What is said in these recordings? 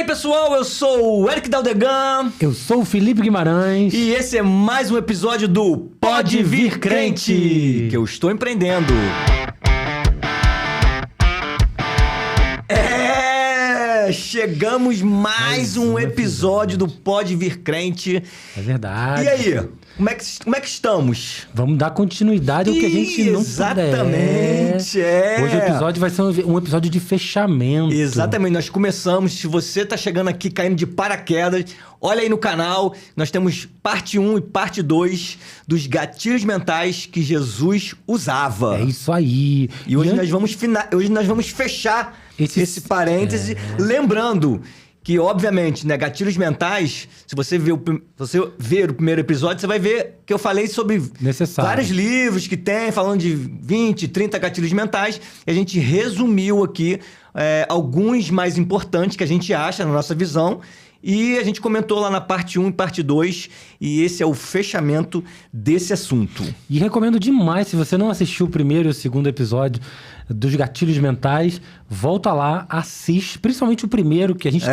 pessoal, eu sou o Eric Daldegan. Eu sou o Felipe Guimarães. E esse é mais um episódio do Pode Vir Crente, que eu estou empreendendo. Chegamos mais um episódio do Pode Vir Crente. É verdade. E aí, como é que estamos? Vamos dar continuidade ao que a gente não Exatamente, puder. Hoje o episódio vai ser um episódio de fechamento. Exatamente, nós começamos. Se você está chegando aqui caindo de paraquedas, olha aí no canal, nós temos parte 1 e parte 2 dos gatilhos mentais que Jesus usava. É isso aí. E hoje nós vamos fechar esse parêntese, lembrando que, obviamente, né, gatilhos mentais, se você ver o primeiro episódio, você vai ver que eu falei sobre vários livros que tem, falando de 20, 30 gatilhos mentais, e a gente resumiu aqui alguns mais importantes que a gente acha, na nossa visão, e a gente comentou lá na parte 1 e parte 2, e esse é o fechamento desse assunto. E recomendo demais, se você não assistiu o primeiro e o segundo episódio dos gatilhos mentais, volta lá, assiste, principalmente o primeiro, que a gente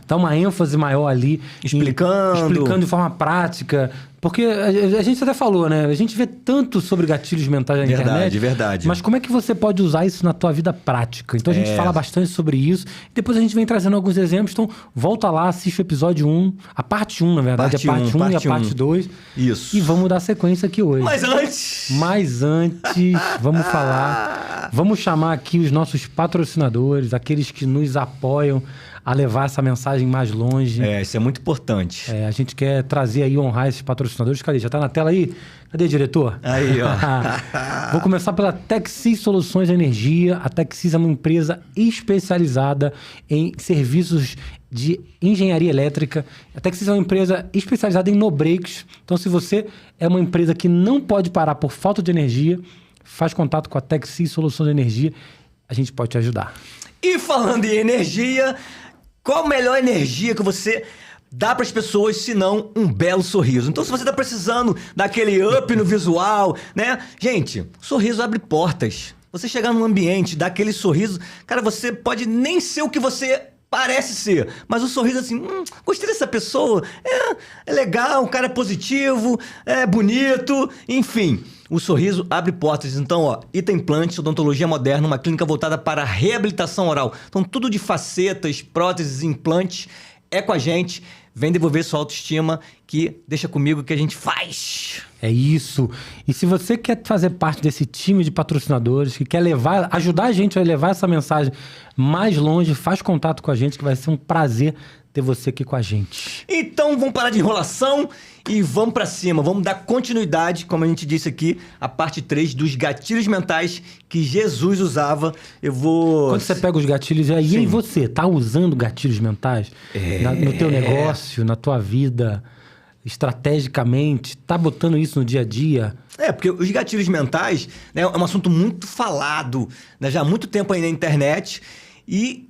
dá uma ênfase maior ali. Explicando de forma prática. Porque a gente até falou, né? A gente vê tanto sobre gatilhos mentais na internet. Verdade. Mas como é que você pode usar isso na tua vida prática? Então a gente fala bastante sobre isso. Depois a gente vem trazendo alguns exemplos. Então volta lá, assiste o episódio 1. A parte 1, na verdade. A parte 1 e a parte 2. Isso. E vamos dar sequência aqui hoje. Mas antes, vamos falar. Vamos chamar aqui os nossos patrocinadores, aqueles que nos apoiam a levar essa mensagem mais longe. Isso é muito importante. A gente quer trazer aí, honrar esses patrocinadores. Cadê? Já tá na tela aí? Cadê, diretor? Aí, ó. Vou começar pela Texis Soluções de Energia. A Texis é uma empresa especializada em serviços de engenharia elétrica. A Texis é uma empresa especializada em no-breaks. Então, se você é uma empresa que não pode parar por falta de energia, faz contato com a Texis Soluções de Energia. A gente pode te ajudar. E falando em energia, qual a melhor energia que você dá para as pessoas, se não um belo sorriso? Então, se você está precisando daquele up no visual, né? Gente, sorriso abre portas. Você chegar num ambiente, dar aquele sorriso, cara, você pode nem ser o que você parece ser, mas o sorriso assim, gostei dessa pessoa, é legal, o cara é positivo, é bonito, enfim. O sorriso abre portas. Então, ó, Ita Implantes, odontologia moderna, uma clínica voltada para a reabilitação oral. Então, tudo de facetas, próteses, implantes, é com a gente. Vem devolver sua autoestima, que deixa comigo que a gente faz. É isso. E se você quer fazer parte desse time de patrocinadores, que quer ajudar a gente a levar essa mensagem mais longe, faz contato com a gente, que vai ser um prazer ter você aqui com a gente. Então, vamos parar de enrolação e vamos pra cima. Vamos dar continuidade, como a gente disse aqui, a parte 3 dos gatilhos mentais que Jesus usava. Quando você pega os gatilhos, e aí você tá usando gatilhos mentais no teu negócio, na tua vida, estrategicamente? Tá botando isso no dia a dia? Porque os gatilhos mentais, né, é um assunto muito falado, né, já há muito tempo aí na internet. E,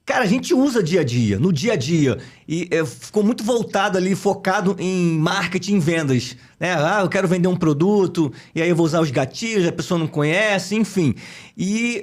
cara, a gente usa dia a dia, no dia a dia. E ficou muito voltado ali, focado em marketing e vendas. Né? Eu quero vender um produto, e aí eu vou usar os gatilhos, a pessoa não conhece, enfim. E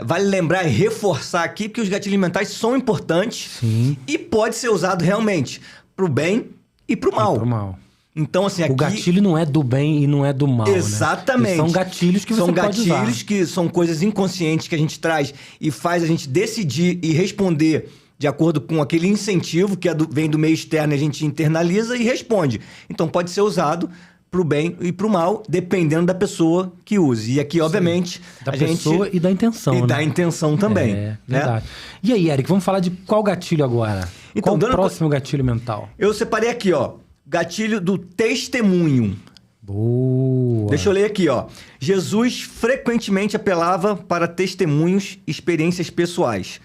vale lembrar e reforçar aqui que os gatilhos mentais são importantes. Sim. E pode ser usado realmente pro bem e pro mal. Então, assim, aqui... O gatilho não é do bem e não é do mal, Exatamente. Né? São gatilhos que você pode usar. São gatilhos que são coisas inconscientes que a gente traz e faz a gente decidir e responder de acordo com aquele incentivo que vem do meio externo, a gente internaliza e responde. Então, pode ser usado pro bem e pro mal, dependendo da pessoa que use. E aqui, obviamente, da pessoa e da intenção, E da intenção também. Verdade. E aí, Eric, vamos falar de qual gatilho agora? Então, qual o próximo gatilho mental? Eu separei aqui, ó. Gatilho do testemunho. Boa! Deixa eu ler aqui, ó. Jesus frequentemente apelava para testemunhos e experiências pessoais,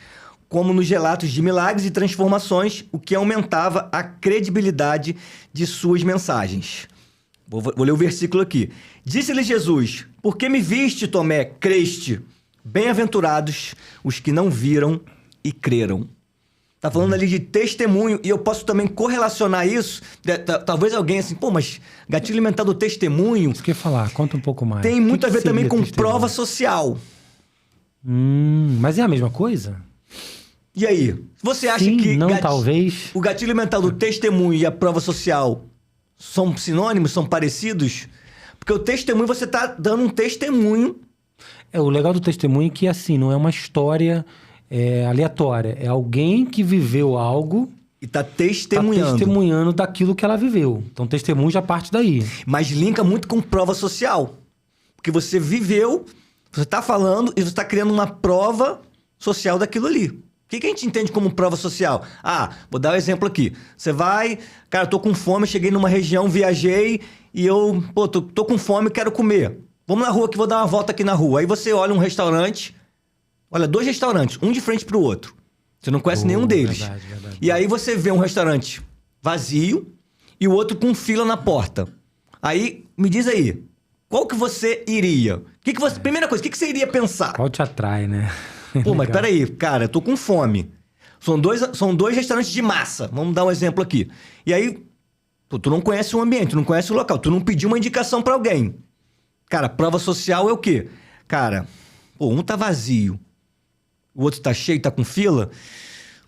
como nos relatos de milagres e transformações, o que aumentava a credibilidade de suas mensagens. Vou ler o versículo aqui. Disse-lhe Jesus: por que me viste, Tomé, creste? Bem-aventurados os que não viram e creram. Tá falando ali de testemunho, e eu posso também correlacionar isso. Talvez alguém assim, mas gatilho mental do testemunho... Isso que eu ia falar, conta um pouco mais. Tem muito a ver também com prova social. Mas é a mesma coisa? E aí? Você acha Sim, que não, talvez. o gatilho mental do testemunho e a prova social são sinônimos, são parecidos? Porque o testemunho, você tá dando um testemunho. O legal do testemunho é que, assim, não é uma história aleatória. É alguém que viveu algo... E tá testemunhando. Tá testemunhando daquilo que ela viveu. Então, testemunho já parte daí. Mas linka muito com prova social. Porque você viveu, você tá falando e você tá criando uma prova social daquilo ali. O que a gente entende como prova social? Vou dar um exemplo aqui. Você vai... Cara, eu tô com fome, cheguei numa região, viajei e eu... tô com fome, quero comer. Vamos na rua que vou dar uma volta aqui na rua. Aí você olha um restaurante... Olha, 2 restaurantes, um de frente pro outro. Você não conhece nenhum deles. Verdade. E aí você vê um restaurante vazio e o outro com fila na porta. Aí, me diz aí, qual que você iria? Primeira coisa, o que você iria pensar? Qual te atrai, né? Mas peraí, cara, eu tô com fome. São dois restaurantes de massa. Vamos dar um exemplo aqui. E aí, tu não conhece o ambiente, tu não conhece o local, tu não pediu uma indicação pra alguém. Cara, prova social é o quê? Cara, um tá vazio. O outro tá cheio, tá com fila.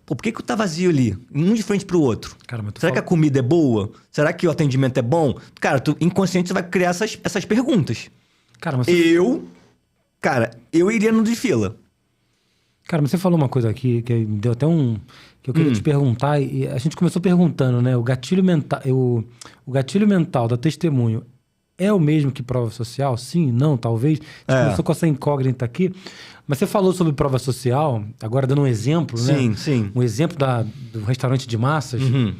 Por que tá vazio ali? Um de frente pro outro. Cara, será que a comida é boa? Será que o atendimento é bom? Cara, inconsciente você vai criar essas perguntas. Cara, mas eu iria no de fila. Cara, mas você falou uma coisa aqui que deu até que eu queria te perguntar. E a gente começou perguntando, né? O gatilho mental da testemunho é o mesmo que prova social? Sim, não, talvez. A gente começou com essa incógnita aqui. Mas você falou sobre prova social, agora dando um exemplo, né? Sim. Um exemplo do restaurante de massas. Uhum.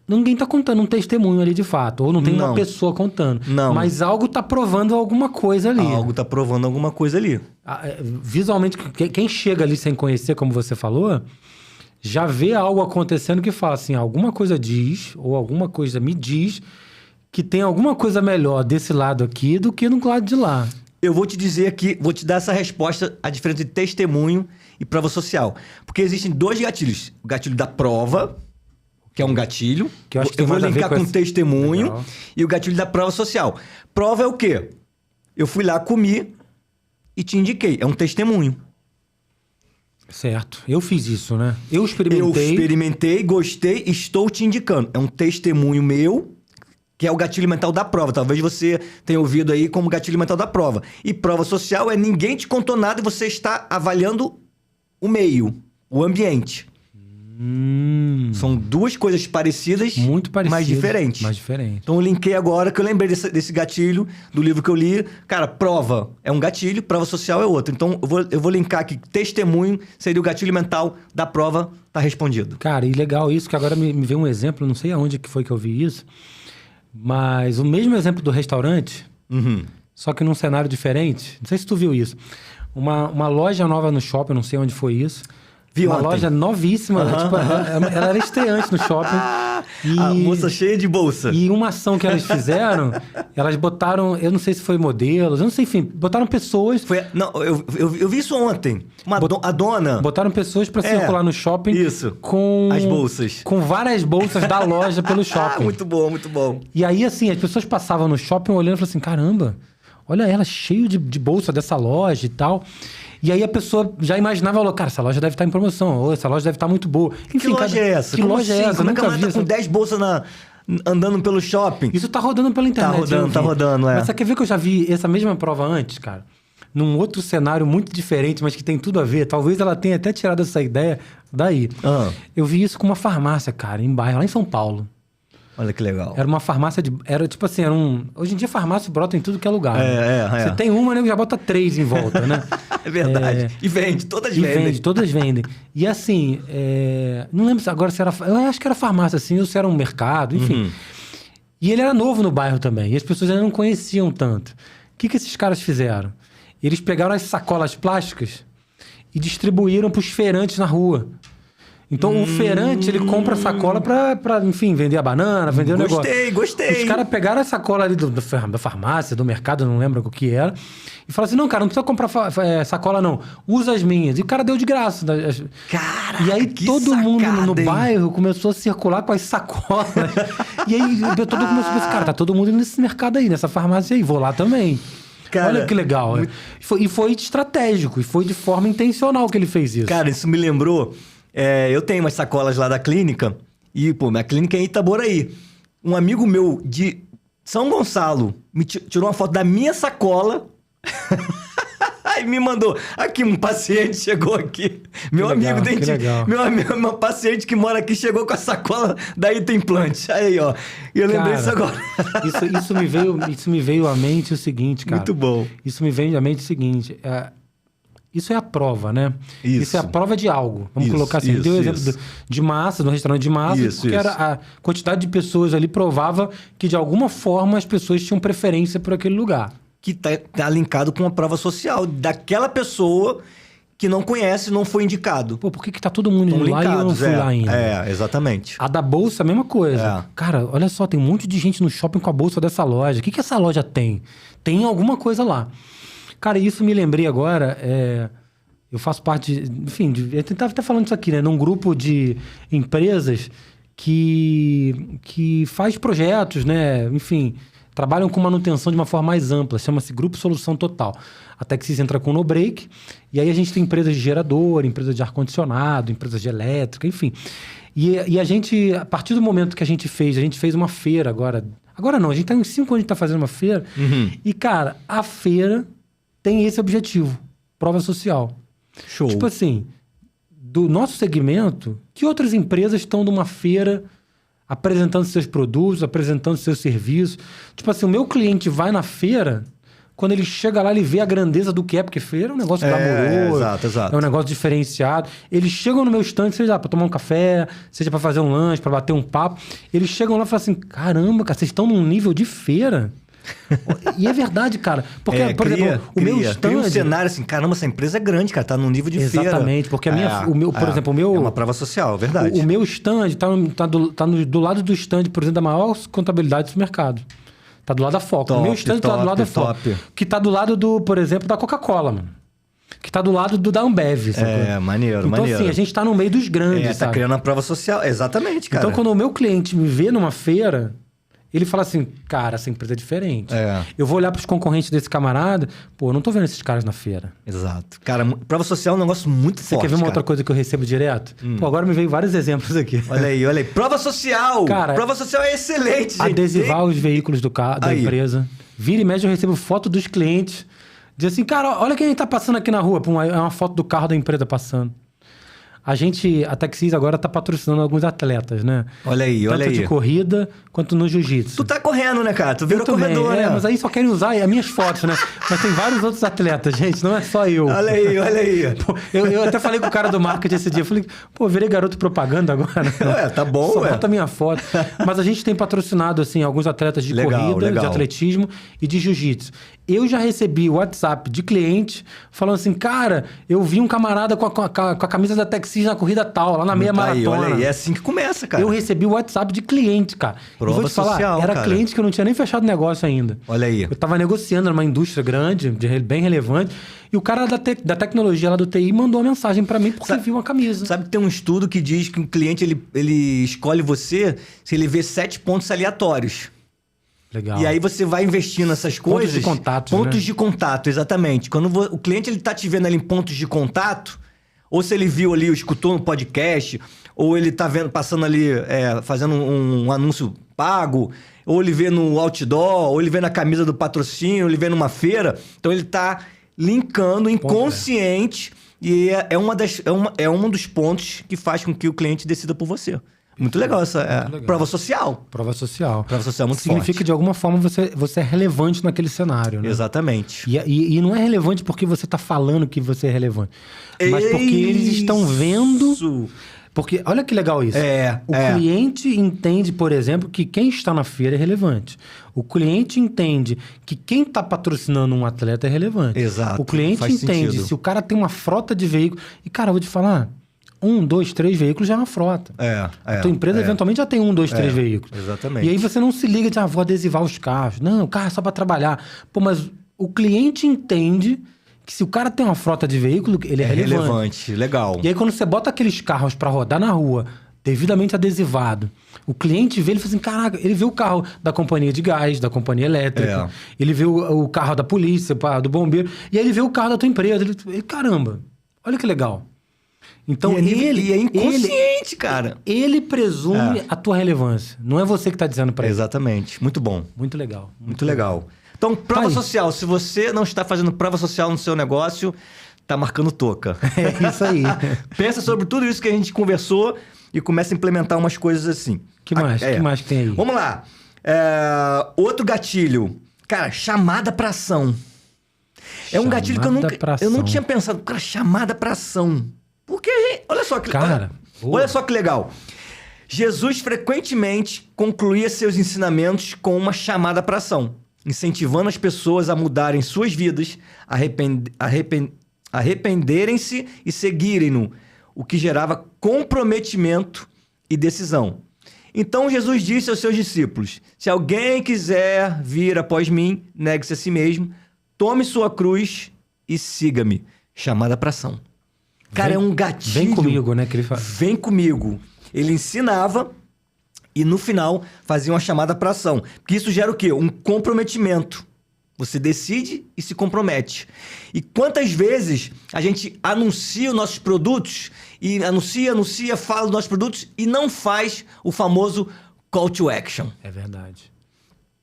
Ninguém tá contando um testemunho ali de fato. Ou não tem uma pessoa contando. Não. Mas algo tá provando alguma coisa ali. Algo tá provando alguma coisa ali. Visualmente, quem chega ali sem conhecer, como você falou, já vê algo acontecendo que fala assim, alguma coisa diz, ou alguma coisa me diz, que tem alguma coisa melhor desse lado aqui do que no lado de lá. Eu vou te dizer aqui, vou te dar essa resposta, a diferença de testemunho e prova social. Porque existem 2 gatilhos. O gatilho da prova, que é um gatilho. Que eu acho que eu vou linkar com testemunho. Legal. E o gatilho da prova social. Prova é o quê? Eu fui lá, comi e te indiquei. É um testemunho. Certo. Eu fiz isso, né? Eu experimentei, gostei, estou te indicando. É um testemunho meu... que é o gatilho mental da prova. Talvez você tenha ouvido aí como gatilho mental da prova. E prova social é ninguém te contou nada e você está avaliando o meio, o ambiente. São 2 coisas parecidas, muito parecidas, mas diferentes. Então eu linkei agora, que eu lembrei desse gatilho do livro que eu li. Cara, prova é um gatilho, prova social é outro. Então eu vou linkar aqui, testemunho seria o gatilho mental da prova, tá respondido. Cara, e legal isso, que agora me veio um exemplo, não sei aonde que foi que eu vi isso, mas o mesmo exemplo do restaurante, só que num cenário diferente. Não sei se tu viu isso. Uma loja nova no shopping, não sei onde foi isso. Uma loja novíssima. Tipo, ela era estreante no shopping. A moça cheia de bolsa. E uma ação que elas fizeram, elas botaram... Eu não sei se foi modelos, eu não sei, enfim. Botaram pessoas... Eu vi isso ontem. A dona... Botaram pessoas pra circular no shopping. Isso. Com... as bolsas. Com várias bolsas da loja pelo shopping. Muito bom, muito bom. E aí, assim, as pessoas passavam no shopping olhando e falavam assim, caramba, olha ela cheio de bolsa dessa loja e tal. E aí a pessoa já imaginava, falou, cara, essa loja deve estar em promoção, ou essa loja deve estar muito boa. Enfim, que loja é essa? Que loja é essa? Como é que ela tá com 10 bolsas andando pelo shopping? Isso tá rodando pela internet. Tá rodando, é. Mas você quer ver que eu já vi essa mesma prova antes, cara? Num outro cenário muito diferente, mas que tem tudo a ver. Talvez ela tenha até tirado essa ideia daí. Eu vi isso com uma farmácia, cara, em bairro, lá em São Paulo. Olha que legal. Era uma farmácia Era tipo assim, hoje em dia farmácia brota em tudo que é lugar. Você tem uma, né? Já bota 3 em volta, né? É verdade. E vende, todas vendem. Todas vendem. E assim, não lembro agora se era... Eu acho que era farmácia, assim, ou se era um mercado, enfim. E ele era novo no bairro também. E as pessoas ainda não conheciam tanto. O que esses caras fizeram? Eles pegaram as sacolas plásticas e distribuíram para os feirantes na rua. Então, o feirante, ele compra a sacola pra, enfim, vender a banana, vender o negócio. Gostei. Os caras pegaram a sacola ali da farmácia, do mercado, não lembro o que era, e falaram assim, não, cara, não precisa comprar sacola, não. Usa as minhas. E o cara deu de graça. Caraca, e aí, todo mundo no bairro começou a circular com as sacolas. E aí, todo mundo começou a pensar, cara, tá todo mundo nesse mercado aí, nessa farmácia aí, vou lá também. Cara, olha que legal. E foi estratégico, e foi de forma intencional que ele fez isso. Cara, isso me lembrou... eu tenho umas sacolas lá da clínica, e, pô, minha clínica é em Itaboraí. Um amigo meu de São Gonçalo me tirou uma foto da minha sacola... Aí me mandou, aqui um paciente chegou aqui, meu amigo dentista, meu paciente que mora aqui chegou com a sacola da Ita Implante. Aí, ó, e eu lembrei disso agora. Isso me veio à mente o seguinte, cara. Muito bom. Isso me veio à mente o seguinte, isso é a prova, né? Isso é a prova de algo. Vamos colocar assim. Deu o exemplo de massa, no restaurante de massa, porque era a quantidade de pessoas ali provava que de alguma forma as pessoas tinham preferência por aquele lugar. Que tá linkado com a prova social daquela pessoa que não conhece, não foi indicado. Pô, por que tá todo mundo indo lá e eu não fui lá ainda? Exatamente. A da bolsa, a mesma coisa. Cara, olha só, tem um monte de gente no shopping com a bolsa dessa loja. O que essa loja tem? Tem alguma coisa lá. Cara, isso me lembrei agora, eu faço parte, enfim, eu tava até falando isso aqui, né? Num grupo de empresas que faz projetos, né? Enfim... Trabalham com manutenção de uma forma mais ampla, chama-se Grupo Solução Total. A Texis entra com o No-Break, e aí a gente tem empresas de gerador, empresas de ar-condicionado, empresas de elétrica, enfim. E a gente, a partir do momento que a gente fez uma feira agora. Agora não, a gente tá em 5 anos, a gente tá fazendo uma feira. E, cara, a feira tem esse objetivo, prova social. Show. Tipo assim, do nosso segmento, que outras empresas estão numa feira... apresentando seus produtos, apresentando seus serviços. Tipo assim, o meu cliente vai na feira, quando ele chega lá, ele vê a grandeza do que é, porque feira é um negócio glamouroso, exato. É um negócio diferenciado. Eles chegam no meu stand, seja para tomar um café, seja para fazer um lanche, para bater um papo. Eles chegam lá e falam assim, caramba, cara, vocês estão num nível de feira. E é verdade, cara. Porque, por exemplo, o meu stand... Tem um cenário assim, caramba, essa empresa é grande, cara, tá num nível de feira. Exatamente, porque por exemplo, o meu... É uma prova social, verdade. O meu stand tá do lado do stand, por exemplo, da maior contabilidade do mercado. Tá do lado da Foca. O meu stand tá do lado da Foca. Que tá do lado por exemplo, da Coca-Cola, mano. Que tá do lado da Ambev. Maneiro, então, assim, a gente tá no meio dos grandes, tá sabe? criando a prova social. Exatamente, cara. Então, quando o meu cliente me vê numa feira... Ele fala assim, cara, essa empresa é diferente. Eu vou olhar pros concorrentes desse camarada, pô, eu não tô vendo esses caras na feira. Exato. Cara, prova social é um negócio muito forte. Você quer ver uma outra coisa que eu recebo direto? Pô, agora me veio vários exemplos aqui. Olha aí. Prova social! Cara, prova social é excelente, gente. Adesivar os veículos da empresa. Vira e mexe, eu recebo foto dos clientes. Diz assim, cara, olha quem tá passando aqui na rua. Pô, é uma foto do carro da empresa passando. A Texis agora tá patrocinando alguns atletas, né? Olha aí. Tanto de corrida quanto no jiu-jitsu. Tu tá correndo, né, cara? Tu virou corredor, né? Mas aí só querem usar as minhas fotos, né? Mas tem vários outros atletas, gente, não é só eu. Olha aí. Pô, eu até falei com o cara do marketing esse dia, eu falei, pô, virei garoto propaganda agora. Tá bom, só bota minha foto. Mas a gente tem patrocinado, assim, alguns atletas de corrida, de atletismo e de jiu-jitsu. Eu já recebi WhatsApp de cliente falando assim, cara, eu vi um camarada com a camisa da Texis na corrida tal, lá na meia maratona. Olha aí, é assim que começa, cara. Eu recebi o WhatsApp de cliente, cara. Prova e vou te falar, social, era cara. cliente que eu não tinha nem fechado negócio ainda. Olha aí. Eu tava negociando numa indústria grande, bem relevante, e o cara da tecnologia lá do TI mandou uma mensagem pra mim porque viu uma camisa. Sabe que tem um estudo que diz que o cliente, ele escolhe você se ele vê 7 pontos aleatórios. Legal. E aí você vai investindo nessas coisas... Pontos de contato, Pontos de contato, exatamente. Quando o cliente ele tá te vendo ali em pontos de contato, ou se ele viu ali, escutou no podcast, ou ele tá vendo, passando ali, fazendo um anúncio pago, ou ele vê no outdoor, ou ele vê na camisa do patrocínio, ou ele vê numa feira. Então ele tá linkando inconsciente e é um dos pontos que faz com que o cliente decida por você. Muito legal essa prova social. Prova social. Prova social muito Significa forte. que de alguma forma você é relevante naquele cenário, né? Exatamente. E não é relevante porque você tá falando que você é relevante. Mas porque eles estão vendo... Porque, olha que legal isso. O cliente entende, por exemplo, que quem está na feira é relevante. O cliente entende que quem está patrocinando um atleta é relevante. Exato. O cliente entende se o cara tem uma frota de veículos... E, cara, eu vou te falar... 1, 2, 3 veículos já é uma frota. A tua empresa eventualmente já tem 1, 2, 3 veículos. Exatamente. E aí você não se liga de, vou adesivar os carros. Não, o carro é só para trabalhar. Pô, mas o cliente entende que se o cara tem uma frota de veículo, ele é relevante. Legal. E aí quando você bota aqueles carros para rodar na rua, devidamente adesivado. O cliente vê, ele fala assim, caraca, ele vê o carro da companhia de gás, da companhia elétrica, ele vê o carro da polícia, do bombeiro, e aí ele vê o carro da tua empresa. Ele caramba, olha que legal. Então, ele é inconsciente, cara. Ele presume a tua relevância. Não é você que tá dizendo pra ele. Exatamente. Muito bom. Muito legal. Muito legal. Então, prova social. Se você não está fazendo prova social no seu negócio, tá marcando toca. É isso aí. Pensa sobre tudo isso que a gente conversou e começa a implementar umas coisas assim. Que mais que tem aí? Vamos lá. Outro gatilho. Cara, chamada pra ação. É um gatilho que eu não tinha pensado. Cara, chamada pra ação. Porque, olha só que... olha só que legal. Jesus frequentemente concluía seus ensinamentos com uma chamada para ação, incentivando as pessoas a mudarem suas vidas, arrependerem-se e seguirem-no, o que gerava comprometimento e decisão. Então Jesus disse aos seus discípulos: se alguém quiser vir após mim, negue-se a si mesmo, tome sua cruz e siga-me. Chamada para ação. Cara, é um gatilho. Vem comigo, né? Que ele fala. Vem comigo. Ele ensinava e no final fazia uma chamada para ação. Porque isso gera o quê? Um comprometimento. Você decide e se compromete. E quantas vezes a gente anuncia os nossos produtos e anuncia, fala dos nossos produtos e não faz o famoso call to action. É verdade.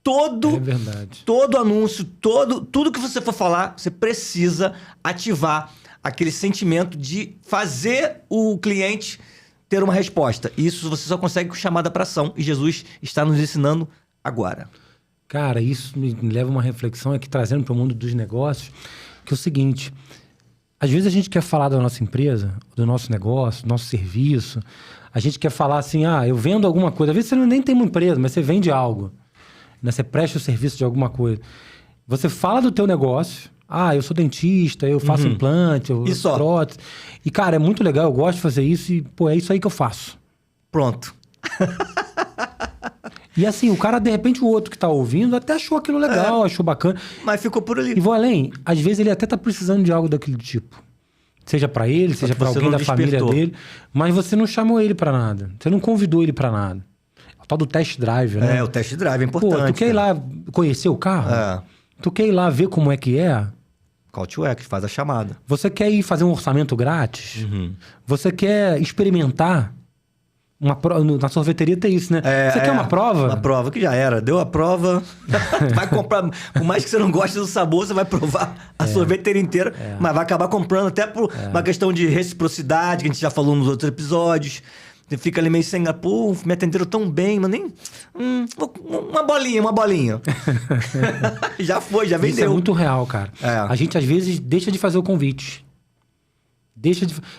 Todo anúncio, tudo que você for falar, você precisa ativar aquele sentimento de fazer o cliente ter uma resposta. Isso você só consegue com chamada para ação. E Jesus está nos ensinando agora. Cara, isso me leva a uma reflexão aqui, trazendo para o mundo dos negócios, que é o seguinte: às vezes a gente quer falar da nossa empresa, do nosso negócio, do nosso serviço. A gente quer falar assim, eu vendo alguma coisa. Às vezes você nem tem uma empresa, mas você vende algo. Né? Você presta o serviço de alguma coisa. Você fala do teu negócio. Eu sou dentista, eu faço implante, eu prótese. E, cara, é muito legal, eu gosto de fazer isso e, é isso aí que eu faço. Pronto. E assim, o cara, de repente, o outro que tá ouvindo até achou aquilo legal, achou bacana. Mas ficou por ali. E vou além, às vezes ele até tá precisando de algo daquele tipo. Seja pra ele, seja pra alguém da família dele. Mas você não chamou ele pra nada. Você não convidou ele pra nada. O tal do test drive, né? O test drive é importante. Tu quer ir lá conhecer o carro? Tu quer ir lá ver como é que é? Call to action, faz a chamada. Você quer ir fazer um orçamento grátis? Você quer experimentar? Na sorveteria tem isso, né? Você quer uma prova? Uma prova que já era. Deu a prova, vai comprar. Por mais que você não goste do sabor, você vai provar a sorveteria inteira, mas vai acabar comprando até por uma questão de reciprocidade, que a gente já falou nos outros episódios. Você fica ali meio sem... Pô, me atenderam tão bem, mas nem... uma bolinha. Já vendeu. Isso é muito real, cara. A gente, às vezes, deixa de fazer o convite.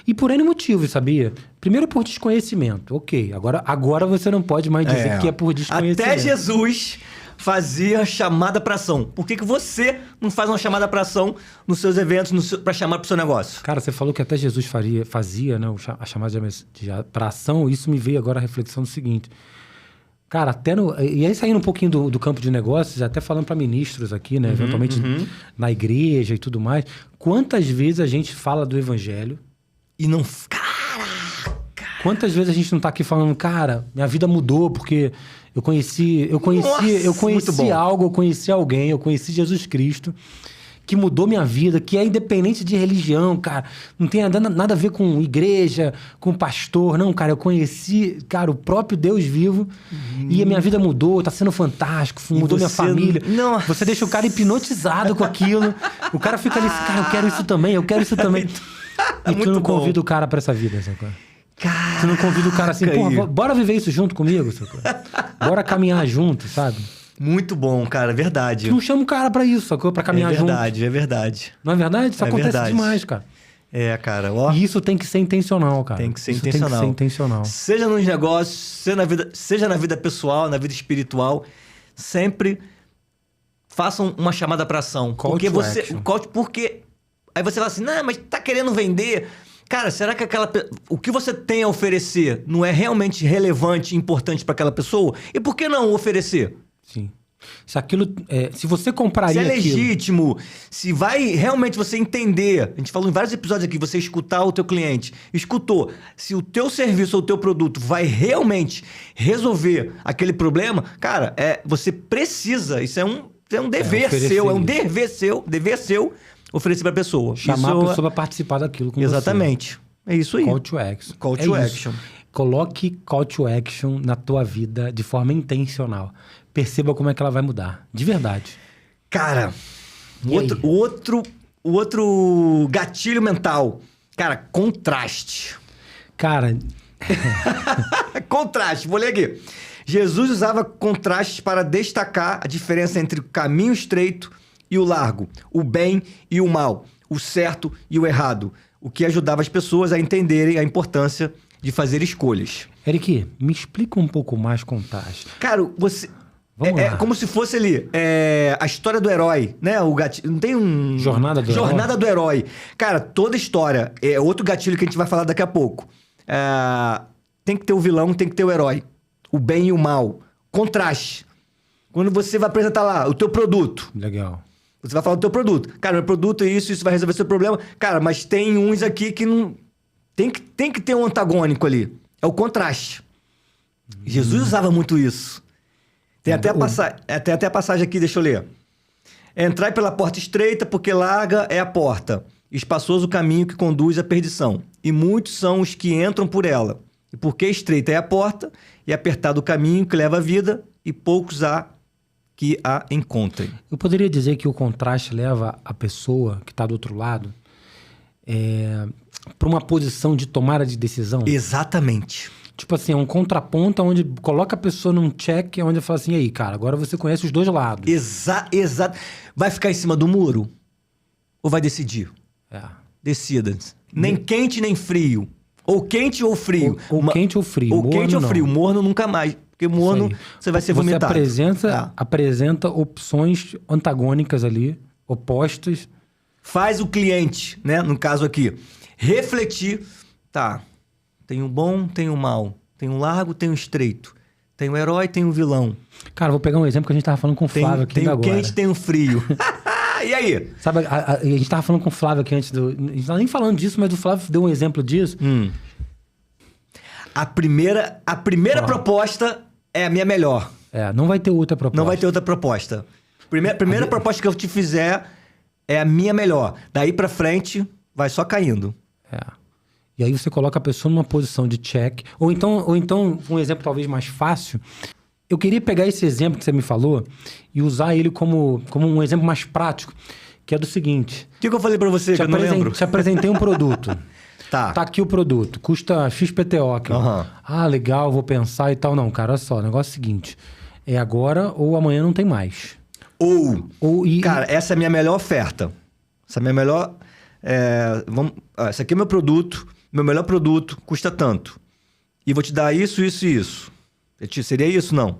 E por N motivos, sabia? Primeiro por desconhecimento. Ok, agora você não pode mais dizer que é por desconhecimento. Até Jesus fazia chamada para ação. Por que você não faz uma chamada para ação nos seus eventos, para chamar para o seu negócio? Cara, você falou que até Jesus fazia, né, a chamada para ação. Isso me veio agora a reflexão do seguinte. Cara, e aí saindo um pouquinho do campo de negócios, até falando para ministros aqui, né? Eventualmente na igreja e tudo mais. Quantas vezes a gente fala do evangelho e não... Caraca! Quantas vezes a gente não tá aqui falando, cara, minha vida mudou porque eu conheci algo, eu conheci alguém, eu conheci Jesus Cristo, que mudou minha vida, que é independente de religião, cara. Não tem nada a ver com igreja, com pastor. Não, cara, eu conheci, cara, o próprio Deus vivo e a minha vida mudou, tá sendo fantástico, mudou minha família. Não. Você deixa o cara hipnotizado com aquilo. O cara fica ali assim, cara, eu quero isso também. E tu não convida o cara pra essa vida, sacou? Caraca, tu não convida o cara assim, pô, bora viver isso junto comigo, sacou? Bora caminhar junto, sabe? Muito bom, cara, verdade. Tu não chama o cara pra isso, sacou? Pra caminhar junto. É verdade. Não é verdade? Isso acontece demais, cara. Cara, E isso tem que ser intencional, cara. Tem que ser intencional. Seja nos negócios, seja na vida pessoal, na vida espiritual, sempre façam uma chamada pra ação. Porque aí você fala assim, não, mas tá querendo vender... Cara, será que o que você tem a oferecer não é realmente relevante e importante para aquela pessoa? E por que não oferecer? Sim. Se você compraria se é aquilo... legítimo, se vai realmente você entender. A gente falou em vários episódios aqui, você escutar o teu cliente. Escutou. Se o teu serviço ou o teu produto vai realmente resolver aquele problema, cara, você precisa. Isso é um dever seu. É um dever seu oferecer pra pessoa. Chamar a pessoa pra participar daquilo com Exatamente. você. É isso aí. Call to action. Call to action. Coloque call to action na tua vida de forma intencional. Perceba como é que ela vai mudar. De verdade. Cara, o outro gatilho mental. Cara, contraste. Cara... Contraste, vou ler aqui. Jesus usava contrastes para destacar a diferença entre o caminho estreito e o largo, o bem e o mal, o certo e o errado, o que ajudava as pessoas a entenderem a importância de fazer escolhas. Eric, me explica um pouco mais contraste. Cara, você... É como se fosse ali, a história do herói, né? O gatilho, não tem um... Jornada do herói. Cara, toda história, é outro gatilho que a gente vai falar daqui a pouco. Tem que ter o vilão, tem que ter o herói. O bem e o mal. Contraste. Quando você vai apresentar lá o teu produto. Legal. Você vai falar do teu produto. Cara, meu produto é isso vai resolver seu problema. Cara, mas tem uns aqui que não... Tem que ter um antagônico ali. É o contraste. Jesus usava muito isso. Tem até a passagem aqui, deixa eu ler. Entrai pela porta estreita, porque larga é a porta. Espaçoso o caminho que conduz à perdição. E muitos são os que entram por ela. E porque estreita é a porta, e apertado o caminho que leva à vida, e poucos há que a encontrem. Eu poderia dizer que o contraste leva a pessoa que está do outro lado para uma posição de tomada de decisão? Exatamente. Tipo assim, é um contraponto onde coloca a pessoa num check, onde fala assim, e aí, cara, agora você conhece os dois lados. Exato. Vai ficar em cima do muro? Ou vai decidir? Decida. Nem quente, nem frio. Ou quente ou frio. Ou quente ou frio. Ou quente ou frio. Morno nunca mais. Porque morno você vai ser vomitado. Você apresenta opções antagônicas ali, opostas. Faz o cliente, né? No caso aqui, refletir. Tá, tem o bom, tem o mal. Tem o largo, tem o estreito. Tem o herói, tem o vilão. Cara, vou pegar um exemplo que a gente tava falando com o Flávio aqui agora. Tem o quente, tem o frio. E aí? Sabe, a gente tava falando com o Flávio aqui antes do... A gente tava nem falando disso, mas o Flávio deu um exemplo disso. A primeira proposta é a minha melhor. Não vai ter outra proposta. Não vai ter outra proposta. Primeira proposta que eu te fizer é a minha melhor. Daí pra frente, vai só caindo. E aí você coloca a pessoa numa posição de check. Ou então um exemplo talvez mais fácil. Eu queria pegar esse exemplo que você me falou e usar ele como um exemplo mais prático, que é do seguinte. O que eu falei pra você que eu não lembro? Te apresentei um produto. Tá aqui o produto. Custa XPTO aqui. Legal, vou pensar e tal. Não, cara, olha só. O negócio é o seguinte. É agora ou amanhã não tem mais. Cara, essa é a minha melhor oferta. Essa é a minha melhor... esse aqui é meu produto. Meu melhor produto custa tanto. E vou te dar isso, isso e isso. Seria isso, não?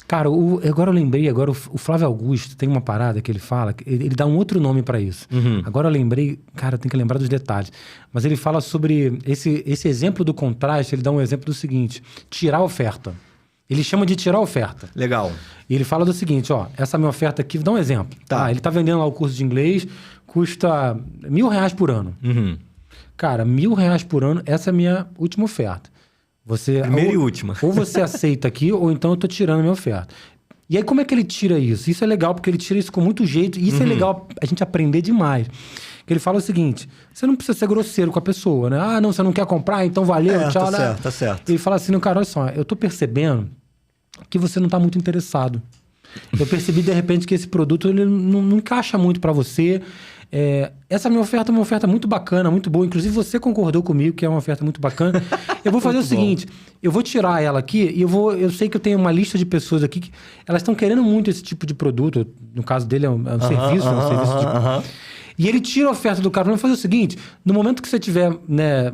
Cara, agora eu lembrei, o Flávio Augusto tem uma parada que ele fala, ele dá um outro nome pra isso. Agora eu lembrei, cara, tem que lembrar dos detalhes. Mas ele fala sobre esse exemplo do contraste, ele dá um exemplo do seguinte, tirar a oferta. Ele chama de tirar a oferta. Legal. E ele fala do seguinte, essa minha oferta aqui, dá um exemplo. Ele tá vendendo lá o curso de inglês, custa R$1.000 por ano. Cara, R$1.000 por ano, essa é a minha última oferta. Primeira e última. Ou você aceita aqui, ou então eu tô tirando a minha oferta. E aí, como é que ele tira isso? Isso é legal, porque ele tira isso com muito jeito. E isso é legal a gente aprender demais. Que ele fala o seguinte, você não precisa ser grosseiro com a pessoa, né? Não, você não quer comprar, então valeu, tchau. Tá certo. Ele fala assim, cara, olha só, eu tô percebendo que você não tá muito interessado. Eu percebi, de repente, que esse produto ele não encaixa muito para você. Essa minha oferta é uma oferta muito bacana, muito boa. Inclusive, você concordou comigo que é uma oferta muito bacana. Eu vou fazer o seguinte, eu vou tirar ela aqui e eu sei que eu tenho uma lista de pessoas aqui que elas estão querendo muito esse tipo de produto. No caso dele, é um serviço, um serviço de... E ele tira a oferta do cara. Vamos fazer o seguinte, no momento que você tiver, né,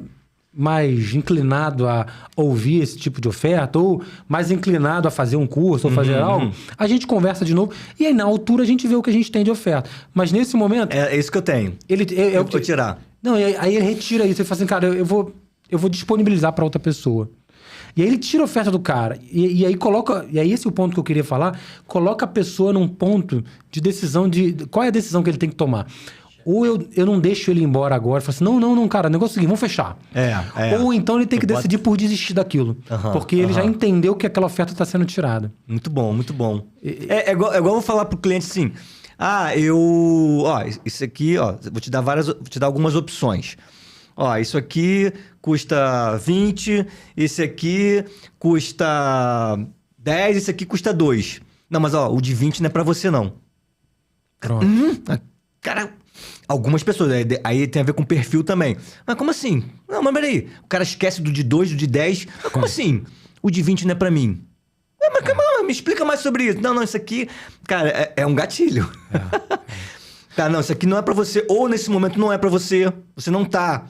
mais inclinado a ouvir esse tipo de oferta, ou mais inclinado a fazer um curso, ou fazer algo, a gente conversa de novo, e aí na altura a gente vê o que a gente tem de oferta. Mas nesse momento... É isso que eu tenho. Eu vou tirar. Não, aí ele retira isso, ele fala assim, cara, eu vou disponibilizar para outra pessoa. E aí ele tira a oferta do cara. E aí coloca... E aí esse é o ponto que eu queria falar. Coloca a pessoa num ponto de decisão de... Qual é a decisão que ele tem que tomar? Ou eu não deixo ele ir embora agora. Falo assim, não, cara, o negócio é o seguinte, vamos fechar. Ou então ele tem que decidir por desistir daquilo. Porque ele já entendeu que aquela oferta está sendo tirada. Muito bom, muito bom. É igual eu vou falar pro cliente assim... isso aqui, vou te dar algumas opções. Isso aqui custa 20, esse aqui custa 10, esse aqui custa 2. Não, mas o de 20 não é pra você, não. Pronto. Cara, algumas pessoas, aí tem a ver com perfil também. Mas como assim? Não, mas peraí, o cara esquece do de 2, do de 10. Mas como assim? O de 20 não é pra mim? Mas me explica mais sobre isso. Não, isso aqui, cara, é um gatilho. Tá, não, isso aqui não é pra você. Ou nesse momento não é pra você. Você não tá...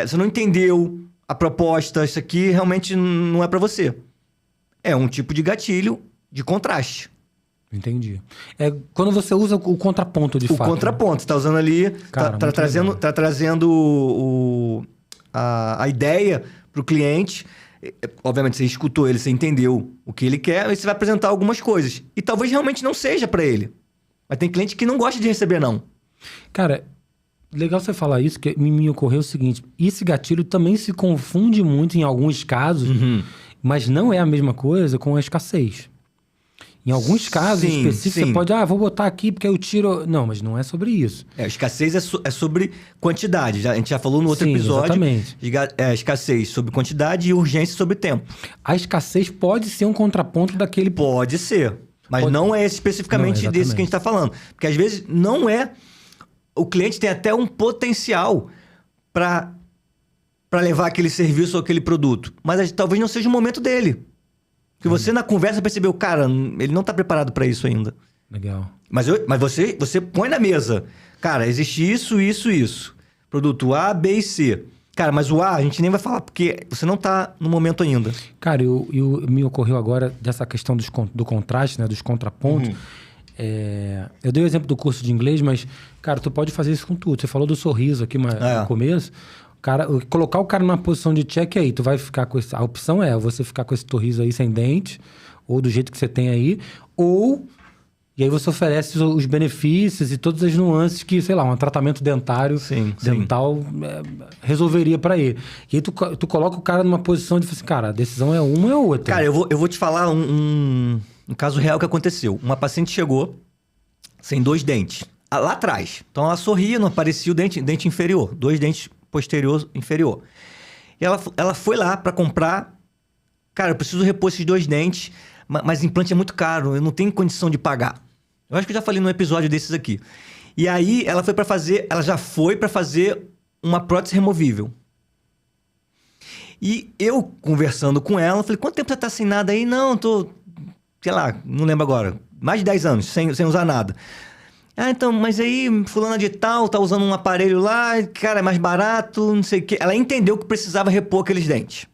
você não entendeu a proposta. Isso aqui realmente não é pra você. É um tipo de gatilho de contraste. Entendi. É quando você usa o contraponto, de fato. O contraponto. Você tá usando ali... Cara, tá trazendo a ideia pro cliente... Obviamente, você escutou ele, você entendeu o que ele quer, aí você vai apresentar algumas coisas. E talvez realmente não seja pra ele. Mas tem cliente que não gosta de receber, não. Cara, legal você falar isso, que me ocorreu o seguinte. Esse gatilho também se confunde muito em alguns casos, mas não é a mesma coisa com a escassez. Em alguns casos específicos, você pode... vou botar aqui porque eu tiro... Não, mas não é sobre isso. Escassez é sobre quantidade. A gente já falou no outro episódio. Exatamente. Escassez sobre quantidade e urgência sobre tempo. A escassez pode ser um contraponto daquele... Pode ser. Mas não é especificamente desse que a gente está falando. Porque às vezes não é... O cliente tem até um potencial para levar aquele serviço ou aquele produto. Mas talvez não seja o momento dele. Porque você na conversa percebeu, cara, ele não tá preparado para isso ainda. Legal. Mas você põe na mesa, cara, existe isso. Produto A, B e C. Cara, mas o A a gente nem vai falar porque você não tá no momento ainda. Cara, me ocorreu agora dessa questão do contraste, né? Dos contrapontos. Eu dei o exemplo do curso de inglês, mas, cara, tu pode fazer isso com tudo. Você falou do sorriso aqui no começo. Cara, colocar o cara numa posição de check aí, tu vai ficar com a opção você ficar com esse sorriso aí sem dente, ou do jeito que você tem aí, e aí você oferece os benefícios e todas as nuances que, sei lá, um tratamento dentário, dental resolveria pra ele. E aí tu coloca o cara numa posição de, assim, cara, a decisão é uma ou outra. Cara, eu vou te falar um caso real que aconteceu. Uma paciente chegou sem 2 dentes, lá atrás. Então ela sorria, não aparecia o dente inferior, 2 dentes posterior, inferior. E ela foi lá pra comprar. Cara, eu preciso repor esses 2 dentes, mas implante é muito caro, eu não tenho condição de pagar. Eu acho que eu já falei num episódio desses aqui. E aí ela já foi pra fazer uma prótese removível. E eu conversando com ela, falei, quanto tempo você tá sem nada aí? Não, tô, sei lá, não lembro agora, mais de 10 anos, sem usar nada. Então, mas aí fulana de tal tá usando um aparelho lá, cara, é mais barato, não sei o quê. Ela entendeu que precisava repor aqueles dentes.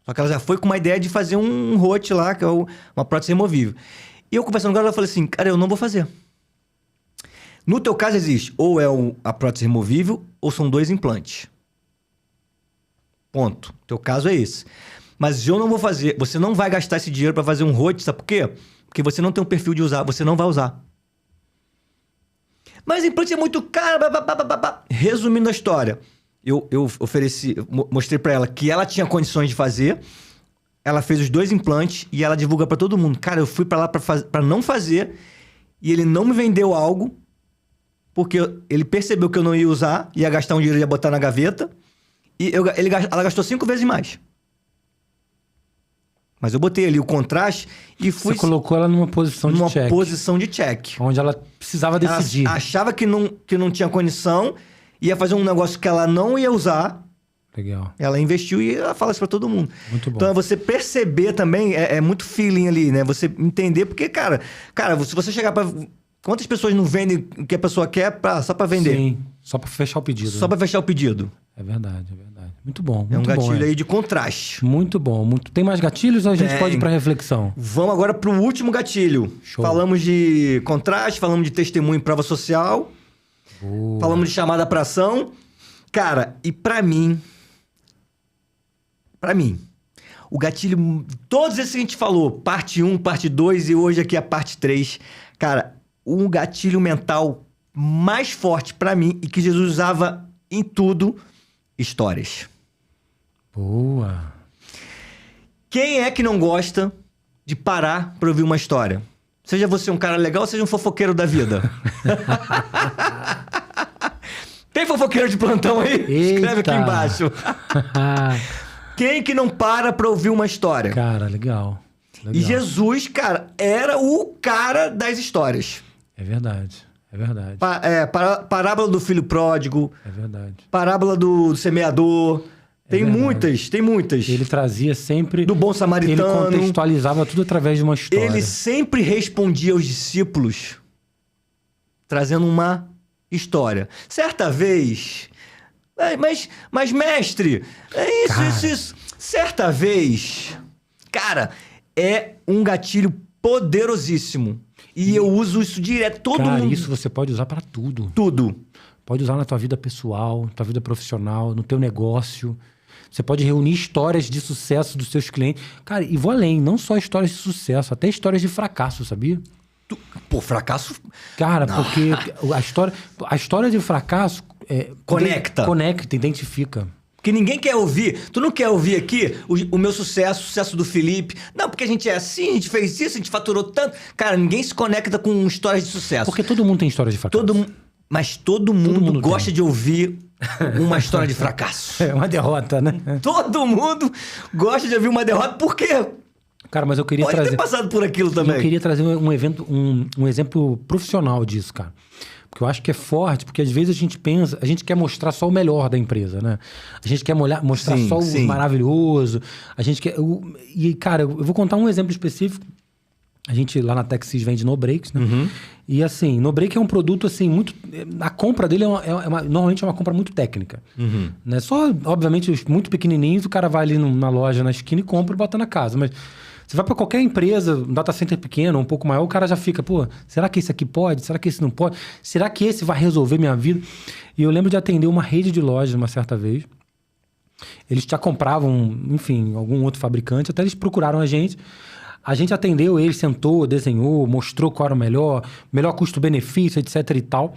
Só que ela já foi com uma ideia de fazer um rote lá, que é uma prótese removível. E eu conversando com ela, falei assim, cara, eu não vou fazer. No teu caso existe, ou a prótese removível, ou são 2 implantes. Ponto. Teu caso é esse. Mas eu não vou fazer, você não vai gastar esse dinheiro para fazer um rote, sabe por quê? Porque você não tem um perfil de usar, você não vai usar. Mas implante é muito caro. Resumindo a história, eu mostrei pra ela que ela tinha condições de fazer. Ela fez os 2 implantes e ela divulga pra todo mundo. Cara, eu fui pra lá pra não fazer e ele não me vendeu algo porque ele percebeu que eu não ia usar, ia gastar um dinheiro e ia botar na gaveta. E ela gastou 5 vezes mais. Mas eu botei ali o contraste e fui... Você colocou ela numa posição de check. Numa posição de check. Onde ela precisava decidir. Ela achava que não tinha condição, ia fazer um negócio que ela não ia usar. Legal. Ela investiu e ela fala isso pra todo mundo. Muito bom. Então, você perceber também, é muito feeling ali, né? Você entender, porque, cara, se você chegar pra... Quantas pessoas não vendem o que a pessoa quer só pra vender? Sim, só pra fechar o pedido. Só pra fechar o pedido. É verdade. Muito bom, muito bom. É um gatilho bom, aí de contraste. Muito bom. Tem mais gatilhos ou a gente pode ir pra reflexão? Vamos agora pro último gatilho. Show. Falamos de contraste, falamos de testemunho em prova social. Boa. Falamos de chamada pra ação. Cara, e pra mim, o gatilho... Todos esses que a gente falou, parte 1, parte 2 e hoje aqui a parte 3. Cara, um gatilho mental mais forte pra mim e que Jesus usava em tudo, histórias. Boa. Quem é que não gosta de parar pra ouvir uma história? Seja você um cara legal, seja um fofoqueiro da vida. Tem fofoqueiro de plantão aí? Eita. Escreve aqui embaixo. Quem que não para pra ouvir uma história? Cara, legal. E Jesus, cara, era o cara das histórias. É verdade, é verdade. Parábola do filho pródigo. É verdade. Parábola do semeador. Tem muitas, tem muitas. Ele trazia sempre... Do bom samaritano. Ele contextualizava tudo através de uma história. Ele sempre respondia aos discípulos trazendo uma história. Certa vez... Mas mestre, é isso. Certa vez... Cara, é um gatilho poderosíssimo. E eu uso isso direto. Todo mundo... isso você pode usar pra tudo. Tudo. Pode usar na tua vida pessoal, na tua vida profissional, no teu negócio. Você pode reunir histórias de sucesso dos seus clientes. Cara, e vou além, não só histórias de sucesso, até histórias de fracasso, sabia? Pô, fracasso... Cara, porque a história de fracasso... Conecta, identifica. Porque ninguém quer ouvir. Tu não quer ouvir aqui o meu sucesso, o sucesso do Felipe. Não, porque a gente é assim, a gente fez isso, a gente faturou tanto. Cara, ninguém se conecta com histórias de sucesso. Porque todo mundo tem história de fracasso. Mas todo mundo gosta de ouvir uma história de fracasso. É uma derrota, né? Todo mundo gosta de ouvir uma derrota, por quê? Cara, mas eu queria trazer... Pode ter passado por aquilo também. Eu queria trazer um exemplo profissional disso, cara. Porque eu acho que é forte, porque às vezes a gente pensa... A gente quer mostrar só o melhor da empresa, né? A gente quer mostrar só o maravilhoso. A gente quer... E, cara, eu vou contar um exemplo específico. A gente lá na Texas vende no-breaks, né? Uhum. E assim, no-break é um produto assim, muito... A compra dele normalmente é uma compra muito técnica. Uhum. Né? Só, obviamente, os muito pequenininhos, o cara vai ali na loja, na esquina e compra e bota na casa. Mas você vai para qualquer empresa, um data center pequeno, um pouco maior, o cara já fica, pô, será que esse aqui pode? Será que esse não pode? Será que esse vai resolver minha vida? E eu lembro de atender uma rede de lojas uma certa vez. Eles já compravam, enfim, algum outro fabricante, até eles procuraram a gente. A gente atendeu, ele sentou, desenhou, mostrou qual era o melhor custo-benefício, etc e tal.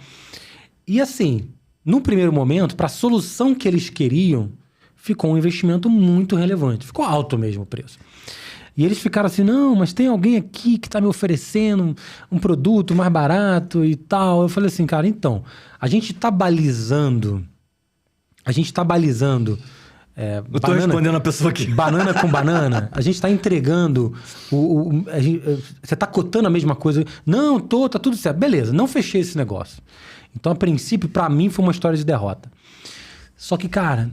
E assim, no primeiro momento, para a solução que eles queriam, ficou um investimento muito relevante. Ficou alto mesmo o preço. E eles ficaram assim, não, mas tem alguém aqui que está me oferecendo um produto mais barato e tal. Eu falei assim, cara, então, a gente está balizando... Eu tô respondendo a pessoa aqui. Banana com banana. A gente tá entregando... você tá cotando a mesma coisa. Não, tá tudo certo. Beleza, não fechei esse negócio. Então, a princípio, pra mim, foi uma história de derrota. Só que, cara,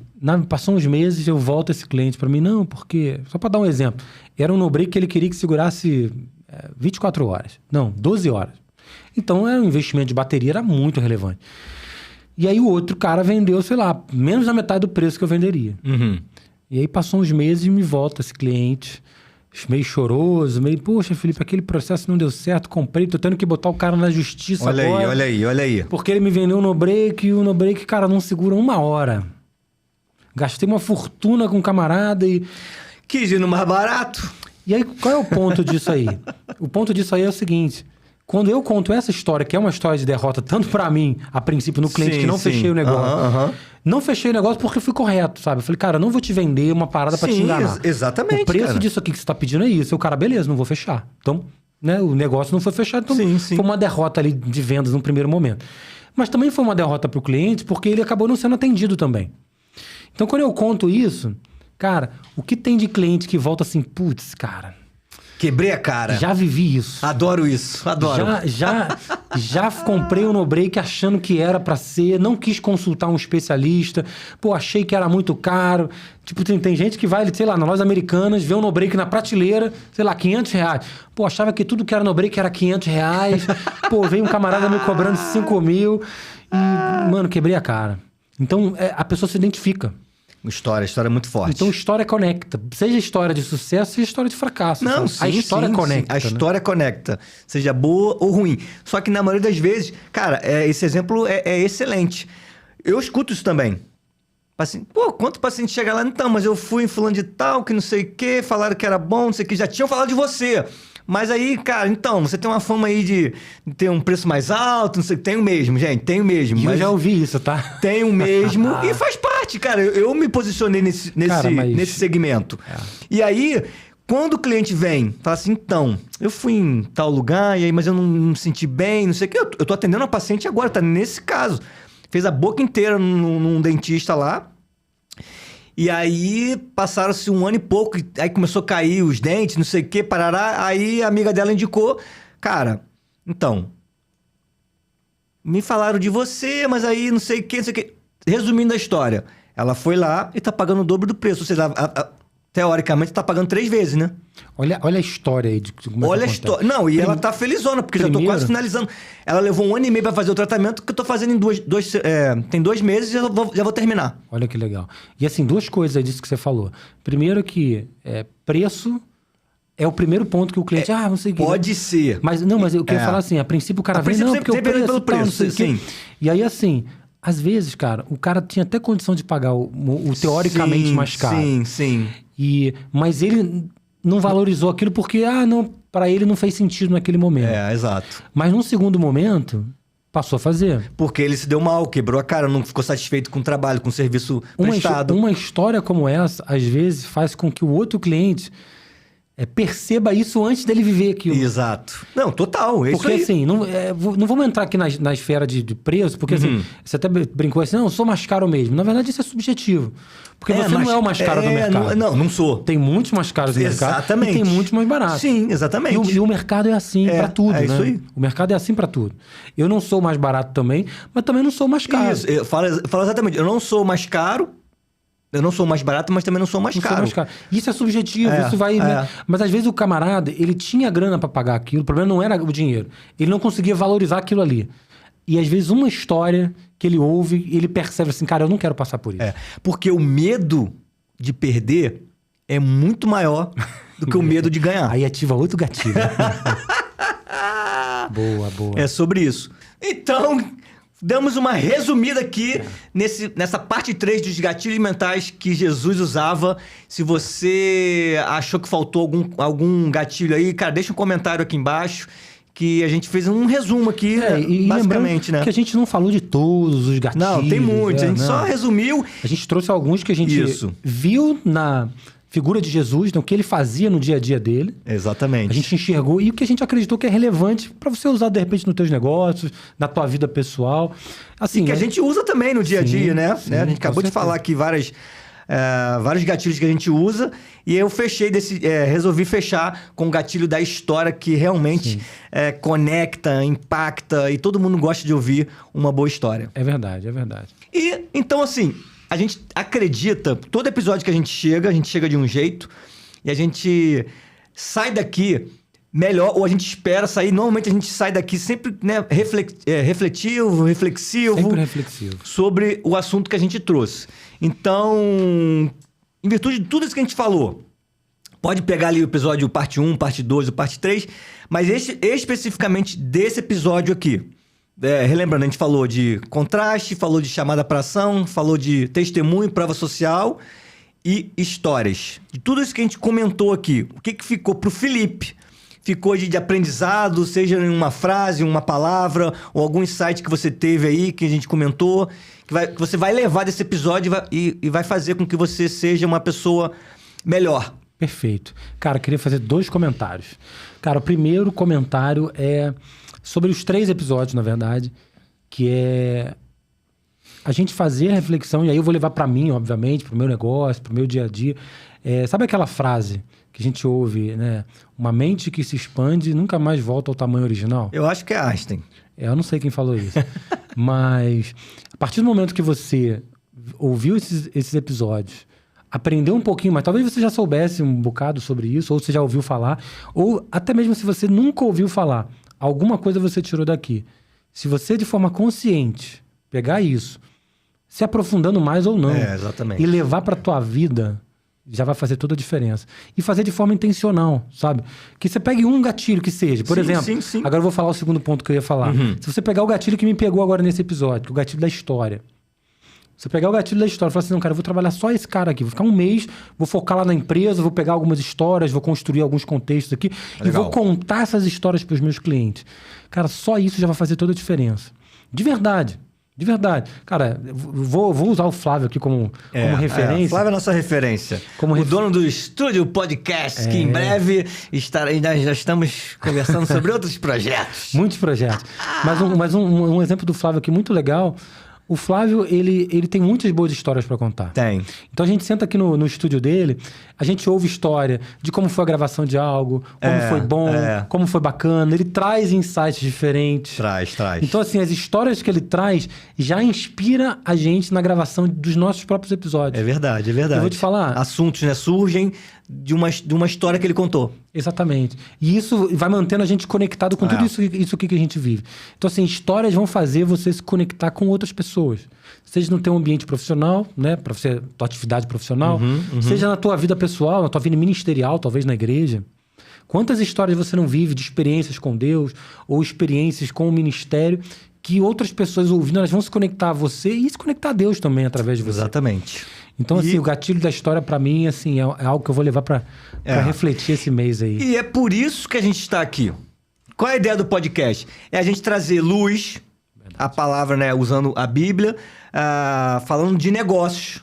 passou uns meses, eu volto esse cliente pra mim. Não, porque... Só pra dar um exemplo. Era um no-break que ele queria que segurasse 24 horas. Não, 12 horas. Então, era um investimento de bateria, era muito relevante. E aí o outro cara vendeu, sei lá, menos da metade do preço que eu venderia. Uhum. E aí passou uns meses e me volta esse cliente, meio choroso, meio, poxa, Felipe, aquele processo não deu certo, comprei, tô tendo que botar o cara na justiça agora. Olha aí. Porque ele me vendeu um no-break e o no-break, cara, não segura uma hora. Gastei uma fortuna com um camarada e... Quis ir no mais barato. E aí, qual é o ponto disso aí? O ponto disso aí é o seguinte... Quando eu conto essa história, que é uma história de derrota, tanto pra mim, a princípio, no cliente, que não fechei o negócio. Não fechei o negócio porque eu fui correto, sabe? Eu falei, cara, eu não vou te vender uma parada pra te enganar. Exatamente, o preço disso aqui que você tá pedindo é isso. E o cara, beleza, não vou fechar. Então, né, o negócio não foi fechado. Então, foi uma derrota ali de vendas no primeiro momento. Mas também foi uma derrota pro cliente porque ele acabou não sendo atendido também. Então, quando eu conto isso, cara, o que tem de cliente que volta assim, putz, cara... Quebrei a cara. Já vivi isso. Adoro isso, adoro. Já comprei um no-break achando que era pra ser, não quis consultar um especialista, pô, achei que era muito caro. Tipo, tem gente que vai, sei lá, na loja Americanas, vê um no-break na prateleira, sei lá, R$500. Pô, achava que tudo que era no-break era R$500. Pô, veio um camarada me cobrando 5 mil e, mano, quebrei a cara. Então, a pessoa se identifica. História é muito forte. Então, história conecta. Seja história de sucesso, seja história de fracasso. Não, a história conecta. A história conecta. Seja boa ou ruim. Só que na maioria das vezes, cara, esse exemplo é excelente. Eu escuto isso também. Pô, quanto paciente chega lá? Então, mas eu fui em fulano de tal, que não sei o quê, falaram que era bom, não sei o que, já tinham falado de você. Mas aí, cara, então, você tem uma fama aí de ter um preço mais alto, não sei o que. Tenho mesmo, gente, tenho mesmo. Mas eu já ouvi isso, tá? Tenho mesmo. E faz parte, cara. Eu me posicionei nesse segmento. E aí, quando o cliente vem, fala assim, então, eu fui em tal lugar, e aí, mas eu não me senti bem, não sei o que. Eu tô atendendo uma paciente agora, tá nesse caso. Fez a boca inteira num dentista lá. E aí, passaram-se 1 ano e pouco, aí começou a cair os dentes, não sei o que, parará. Aí a amiga dela indicou, cara, então, me falaram de você, mas aí não sei o que, não sei o que. Resumindo a história, ela foi lá e tá pagando o dobro do preço. Ou seja, teoricamente tá pagando 3 vezes, né? Olha a história aí de como Olha a história. Não, e ela tá felizona, porque já tô quase finalizando. Ela levou 1 ano e meio pra fazer o tratamento, que eu tô fazendo em tem 2 meses e já vou terminar. Olha que legal. E assim, 2 coisas aí disso que você falou. Primeiro que preço é o primeiro ponto que o cliente... não sei o que... Pode ser. Mas eu queria falar assim, a princípio o cara vem... Não, porque o preço, tal, não sei o quê. E aí assim... Às vezes, cara, o cara tinha até condição de pagar o teoricamente mais caro. Sim. Mas ele não valorizou aquilo porque, para ele não fez sentido naquele momento. Exato. Mas num segundo momento, passou a fazer. Porque ele se deu mal, quebrou a cara, não ficou satisfeito com o trabalho, com o serviço prestado. Uma história como essa, às vezes, faz com que o outro cliente... perceba isso antes dele viver aquilo. Exato. Não, total. Porque assim, não vamos entrar aqui na esfera de preço, porque assim, você até brincou assim, não, eu sou mais caro mesmo. Na verdade, isso é subjetivo. Porque você não é o mais caro do mercado. Não sou. Tem muitos mais caros do mercado. Exatamente. E tem muitos mais baratos. Sim, exatamente. E o mercado é assim para tudo, né? Isso aí. O mercado é assim para tudo. Eu não sou mais barato também, mas também não sou mais caro. Isso, eu falo exatamente. Eu não sou mais caro. Eu não sou mais barato, mas também não sou mais caro. Isso é subjetivo, isso vai... Mas às vezes o camarada, ele tinha grana para pagar aquilo, o problema não era o dinheiro. Ele não conseguia valorizar aquilo ali. E às vezes uma história que ele ouve, ele percebe assim, cara, eu não quero passar por isso. Porque o medo de perder é muito maior do que o medo de ganhar. Aí ativa outro gatilho. Boa. É sobre isso. Então... Damos uma resumida aqui nessa parte 3 dos gatilhos mentais que Jesus usava. Se você achou que faltou algum gatilho aí, cara, deixa um comentário aqui embaixo que a gente fez um resumo aqui, basicamente, né? Que a gente não falou de todos os gatilhos. Não, tem muitos. A gente só resumiu. A gente trouxe alguns que a gente viu na... figura de Jesus, o que ele fazia no dia a dia dele. Exatamente. A gente enxergou e o que a gente acreditou que é relevante para você usar, de repente, nos teus negócios, na tua vida pessoal. Assim, e que a gente usa também no dia a dia, né? Sim, a gente acabou de falar aqui vários gatilhos que a gente usa e eu resolvi fechar com o gatilho da história que realmente conecta, impacta e todo mundo gosta de ouvir uma boa história. É verdade. E, então, assim... A gente acredita, todo episódio que a gente chega de um jeito e a gente sai daqui melhor, ou a gente espera sair. Normalmente a gente sai daqui sempre reflexivo. Sempre reflexivo. Sobre o assunto que a gente trouxe. Então, em virtude de tudo isso que a gente falou, pode pegar ali o episódio parte 1, parte 2, o parte 3, mas especificamente desse episódio aqui. Relembrando, a gente falou de contraste, falou de chamada para ação, falou de testemunho, prova social e histórias. De tudo isso que a gente comentou aqui, o que ficou pro Felipe? Ficou de aprendizado, seja em uma frase, uma palavra, ou algum insight que você teve aí, que a gente comentou, que você vai levar desse episódio e vai fazer com que você seja uma pessoa melhor. Perfeito. Cara, eu queria fazer 2 comentários. Cara, o primeiro comentário é... sobre os 3 episódios, na verdade, que é a gente fazer a reflexão, e aí eu vou levar para mim, obviamente, pro meu negócio, pro meu dia a dia. Sabe aquela frase que a gente ouve, né? Uma mente que se expande nunca mais volta ao tamanho original? Eu acho que é Einstein. Eu não sei quem falou isso. Mas a partir do momento que você ouviu esses episódios, aprendeu um pouquinho, mas talvez você já soubesse um bocado sobre isso, ou você já ouviu falar, ou até mesmo se você nunca ouviu falar, alguma coisa você tirou daqui. Se você, de forma consciente, pegar isso, se aprofundando mais ou não, exatamente. E levar para tua vida, já vai fazer toda a diferença. E fazer de forma intencional, sabe? Que você pegue um gatilho que seja. Por exemplo, agora eu vou falar o segundo ponto que eu ia falar. Se você pegar o gatilho que me pegou agora nesse episódio, que é o gatilho da história. Você pegar o gatilho da história e falar assim, não, cara, eu vou trabalhar só esse cara aqui. Vou ficar um mês, vou focar lá na empresa, vou pegar algumas histórias, vou construir alguns contextos aqui e vou contar essas histórias para os meus clientes. Cara, só isso já vai fazer toda a diferença. De verdade. De verdade. Cara, vou usar o Flávio aqui como referência. Flávio é a nossa referência. O dono do Estúdio Podcast, que em breve já estamos conversando sobre outros projetos. Muitos projetos. Mas um exemplo do Flávio aqui muito legal. O Flávio, ele tem muitas boas histórias para contar. Tem. Então a gente senta aqui no estúdio dele, a gente ouve história de como foi a gravação de algo, como foi bom, como foi bacana. Ele traz insights diferentes. Traz. Então, assim, as histórias que ele traz já inspira a gente na gravação dos nossos próprios episódios. É verdade. Eu vou te falar. Assuntos, né, surgem de uma história que ele contou. Exatamente. E isso vai mantendo a gente conectado com tudo isso aqui que a gente vive. Então, assim, histórias vão fazer você se conectar com outras pessoas. Seja no teu ambiente profissional, né? Para você, tua atividade profissional. Seja na tua vida pessoal, na tua vida ministerial, talvez na igreja. Quantas histórias você não vive de experiências com Deus ou experiências com o ministério que outras pessoas ouvindo, elas vão se conectar a você e se conectar a Deus também através de você. Exatamente. Então, assim, o gatilho da história, para mim, assim, é algo que eu vou levar para refletir esse mês aí. E é por isso que a gente está aqui. Qual é a ideia do podcast? É a gente trazer luz, a palavra, né, usando a Bíblia, falando de negócios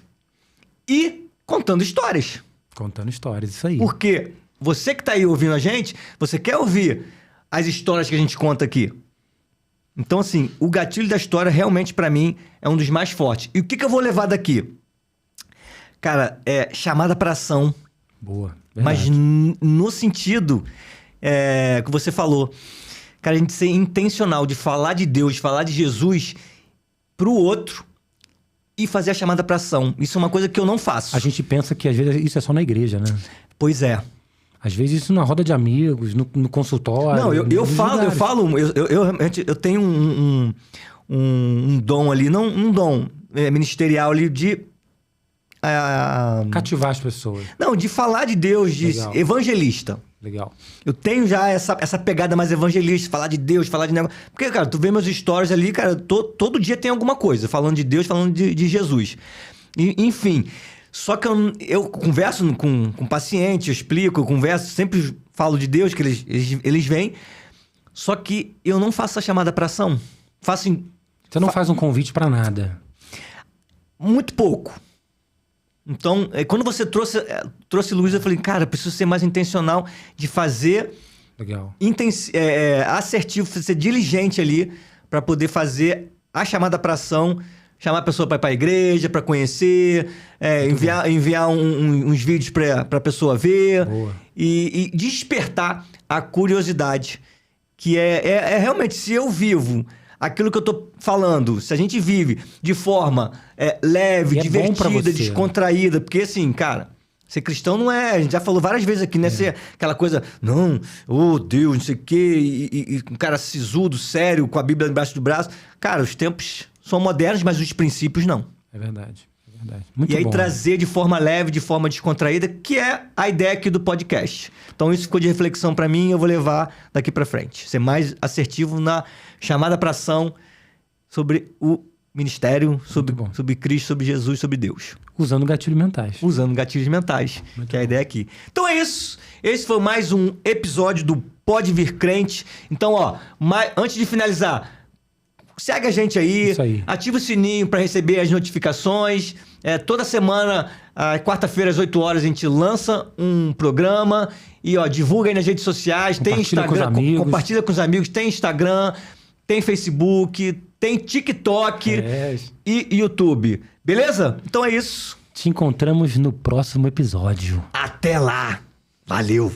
e contando histórias. Contando histórias, isso aí. Porque você que está aí ouvindo a gente, você quer ouvir as histórias que a gente conta aqui. Então, assim, o gatilho da história realmente, para mim, é um dos mais fortes. E o que eu vou levar daqui? Cara, é chamada para ação. Boa. Verdade. Mas no sentido que você falou. Cara, a gente ser intencional de falar de Deus, de falar de Jesus pro outro e fazer a chamada para ação. Isso é uma coisa que eu não faço. A gente pensa que às vezes isso é só na igreja, né? Pois é. Às vezes isso na roda de amigos, no consultório. Não, eu tenho um dom ali, não um dom ministerial ali de... cativar as pessoas. Não, de falar de Deus, de evangelista. Legal. Eu tenho já essa pegada mais evangelista, falar de Deus, falar de negócio. Porque, cara, tu vê meus stories ali, cara, todo dia tem alguma coisa, falando de Deus, falando de Jesus. Enfim, só que eu converso com paciente, eu explico, eu converso, sempre falo de Deus, que eles vêm. Só que eu não faço essa chamada para ação. Você não faz um convite para nada. Muito pouco. Então, quando você trouxe luz, eu falei, cara, eu preciso ser mais intencional de fazer... Legal. Assertivo, ser diligente ali para poder fazer a chamada para ação, chamar a pessoa para ir para a igreja, para conhecer, enviar uns vídeos para a pessoa ver. Boa. E despertar a curiosidade, que é realmente, se eu vivo... Aquilo que eu tô falando, se a gente vive de forma leve, divertida, descontraída, porque assim, cara, ser cristão não é... A gente já falou várias vezes aqui, né? Ser aquela coisa, não, oh Deus, não sei o quê, e um cara sisudo, sério, com a Bíblia debaixo do braço. Cara, os tempos são modernos, mas os princípios não. É verdade. Muito e aí bom, trazer de forma leve, de forma descontraída, que é a ideia aqui do podcast. Então isso ficou de reflexão para mim e eu vou levar daqui para frente. Ser mais assertivo na chamada para ação sobre o ministério, sobre Cristo, sobre Jesus, sobre Deus. Usando gatilhos mentais. Usando gatilhos mentais, que é a ideia aqui. Então é isso. Esse foi mais um episódio do Pode Vir Crente. Então, antes de finalizar... Segue a gente aí, ativa o sininho para receber as notificações. Toda semana, quarta-feira, às 8 horas, a gente lança um programa. E divulga aí nas redes sociais. Tem Instagram, compartilha com os amigos. Tem Instagram, tem Facebook, tem TikTok e YouTube. Beleza? Então é isso. Te encontramos no próximo episódio. Até lá. Valeu.